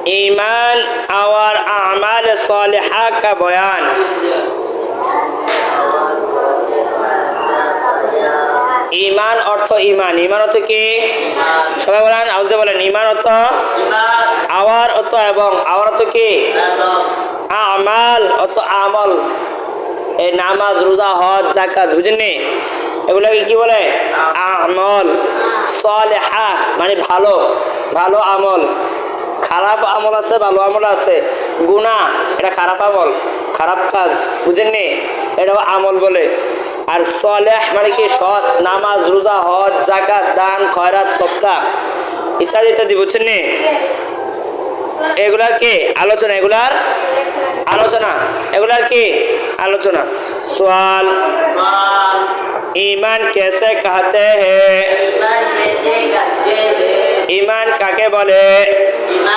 ईमान और आमाल सालिहा का बयान। ईमान अर्थ ईमान, ईमान अर्थ की সবাই বলেন, আওয়াজে বলেন। ঈমান অর্থ আওয়ার অর্থ এবং, আওয়ার অর্থ কি আমাল অর্থ আমল। এই নামাজ, রোজা, হজ, যাকাত, বুঝেননি? এগুলোকে কি বলে? আমল। সালেহা মানে ভালো, ভালো আমল। খারাপ আমল আছে, ভালো আমল আছে। গুনাহ এটা খারাপ আমল, খারাপ কাজ, বুঝেননি? এটাও আমল বলে। আর সালেহ মানে কি সৎ, নামাজ, রোজা, হজ, যাকাত, দান, খয়রাত, সদকা ইত্যাদি ইত্যাদি, বুঝছেননি? এগুলার কি আলোচনা, এগুলার আলোচনা, এগুলার কি আলোচনা। সওয়াল, ईमान कैसे कहते हैं? ईमान काके बोले?